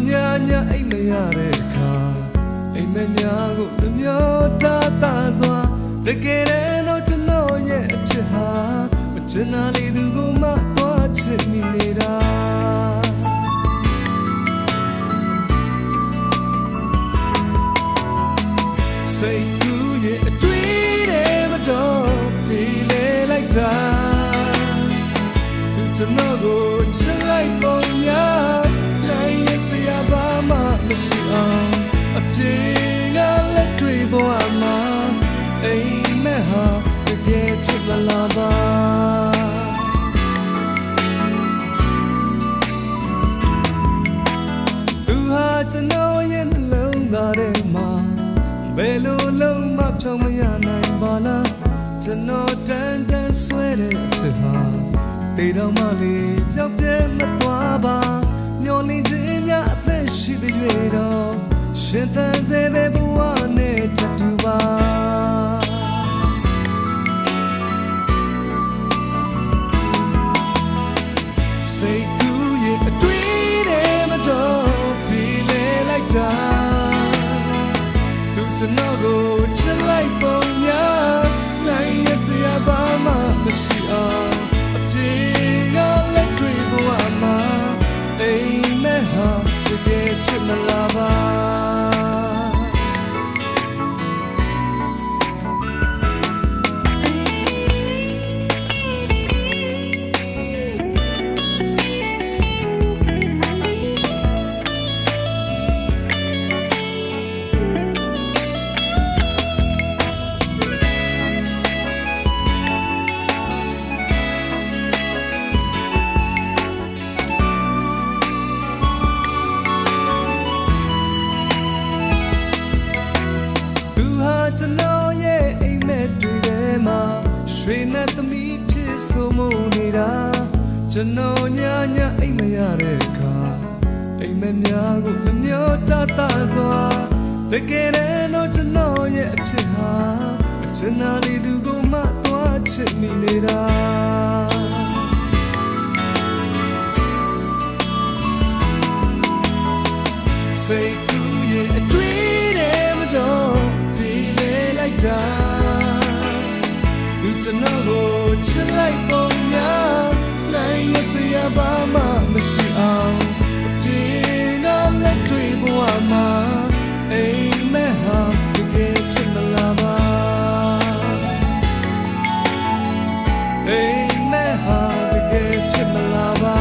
ညာညာအိမ်မရတဲ့အခါအိမ်မညာကိုနှမျောတာတာစွာတကယ်တော့ကျွန်တော်ရဲ့အဖြစ်ဟာမချင်တာလေးသူကိုမှသွားချစ်မိနေတာစိတ်ကူးရဲ့အတွေ့တဲ့မတော်ဒီလေလိုက်တာသူကျွန်တော်ကိုချစ်လိုက်ပုံညာနိုင်ရစရာဘာမှမရှိအောင်အပြေကလက်တွေ့ဘဝမှာအိမ်မက်ဟာတကယ်ဖြစ်မလာပါသူဟာကျွန်တော်ရဲ့နှလုံးသားထဲမှာဘယ်လိုလုံးမဖြောင်းမရနိုင်ပါလားကျွန်တော်တန်တန်ဆွဲတဲ့အဖြစ်ဟာတေတော်မလေးပြောင်းပြဲမသွားပါမျောလင်းခြင်းများအသက်ရှိတဲ့ရွေတော့ရှင်သန်စေတဲ့ဘဝနဲ့ထပ်တူပါစိတ်ကူးရဲ့အတွေ့တဲ့မတော်ဒီလေလိုက်တာသူကျွန်တော်ကိုချစ်လိုက်ပုံများနိုင်ရစရာဘာမှမရှိအောင်အပြေကလက်တွေ့ဘဝမှာအိမ်မက်ဟာတကယ်ဖြစ်မလာပါကျွန်တော်ရဲ့အိမ်မက်တွေထဲမှာရွှေနဲ့သမီးဖြစ်ဆိုမှုနေတာကျွန်တော်ညာညာအိမ်မရတဲ့အခါအိမ်မက်များကိုနှမျောတာတာစွာတကယ်တော့ကျွန်တော်ရဲ့အဖြစ်ဟာအချင်နာလေးသူကိုမှသွားချစ်မိနေတာစိတ်ကူးရဲ့အတွေ့တဲ့မတော်သူကျွန်တော်ကိုချစ်လိုက်ပုံများနိုင်ရစရာဘာမှမရှိအောင်အပြေကလက်တွေ့ဘဝမှာအိမ်မက်ဟာတကယ်ဖြစ်မလာပါအိမ်မက်ဟာတကယ်ဖြစ်မလာပါ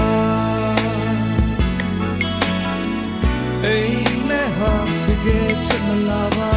အိမ်မက်ဟာတကယ်ဖြစ်မလာပါ